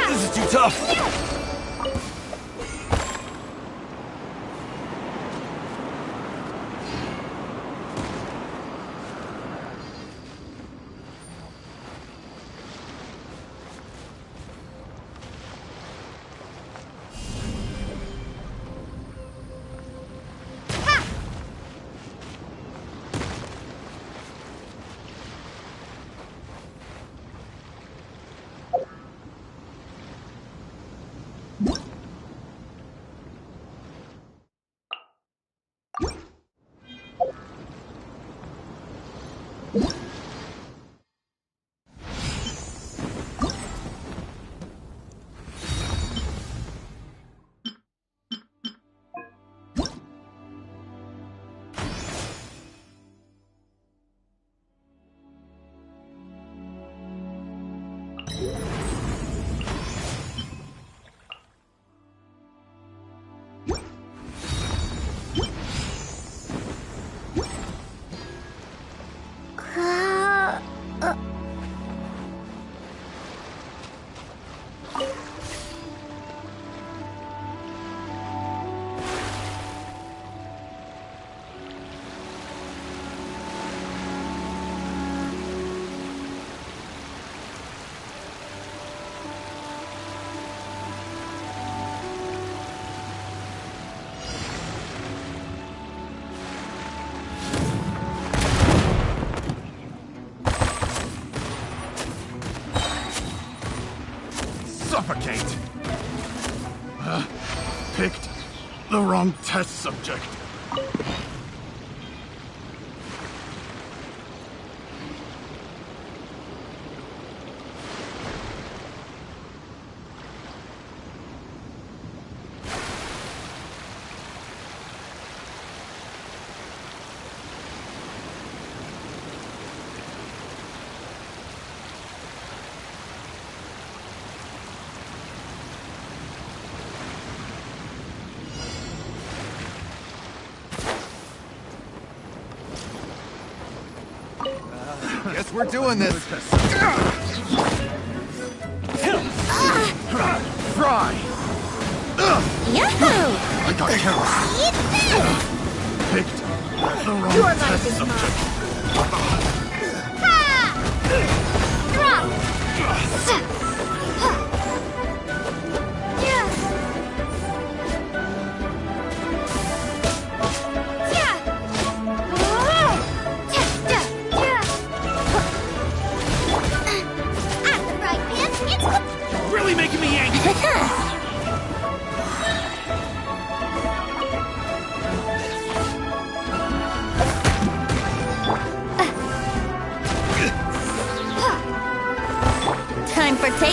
O: This is too tough.
I: Suffocate. Picked the wrong test subject.
N: Guess we're doing this.
I: Fry!
C: Yahoo!
I: I got careless.
B: Eat this!
I: Picked the wrong
F: Your life
I: test
F: is
I: subject.
B: Ha! Drop! At the frying pan, into the
I: Really making me angry.
C: Time for takeoff.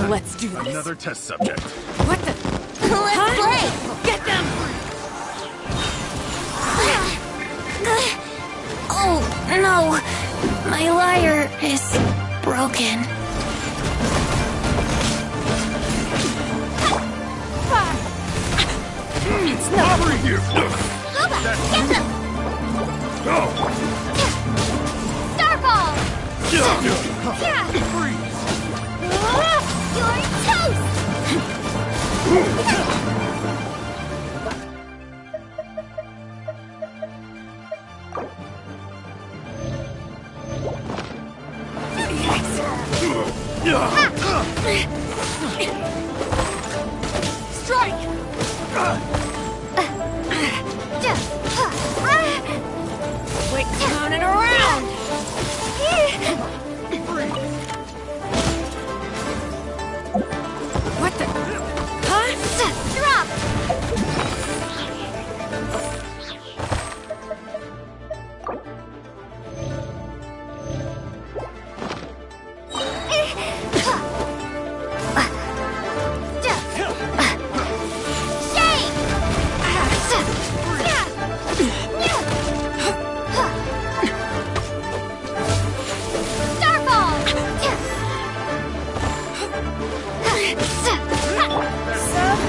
L: Let's do this.
I: Another test subject.
L: What the?
F: Let's play!
L: Get them!
F: Oh, no! My lyre is broken.
L: It's not
I: Over here!
B: Loba, get them!
I: Go!
B: Starball!
I: Freeze!
B: You're toast!
L: strike! Quit clowning around! What the? Huh?
B: Drop!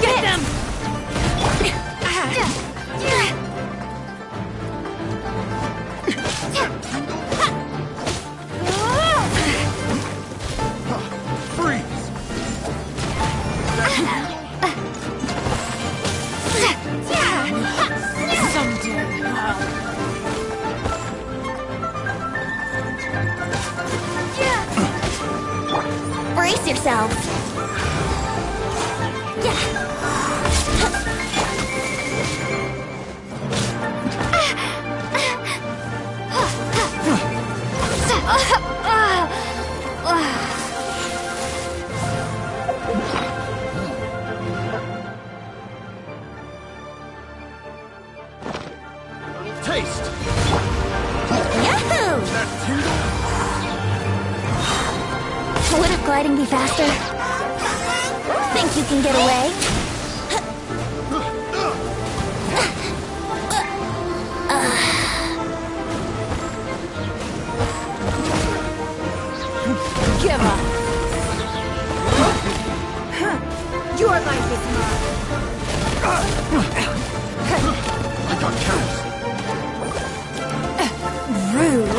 L: Get them!
I: Freeze!
L: Someday
F: Brace yourselves.
I: Taste!
F: Yahoo!
I: That tingle?
F: Wouldn't gliding be faster? Think you can get away?
L: give up! Your life is mine!
I: I got counts.
L: Rude!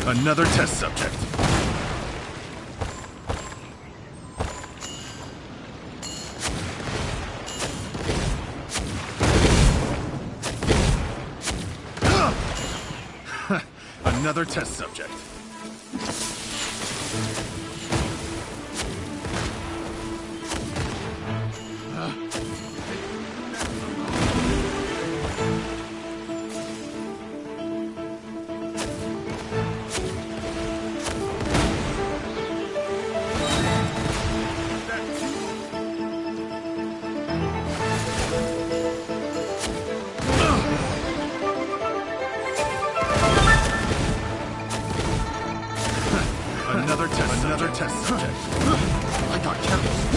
I: Another test subject. Another test subject. Another test subject. I got careless.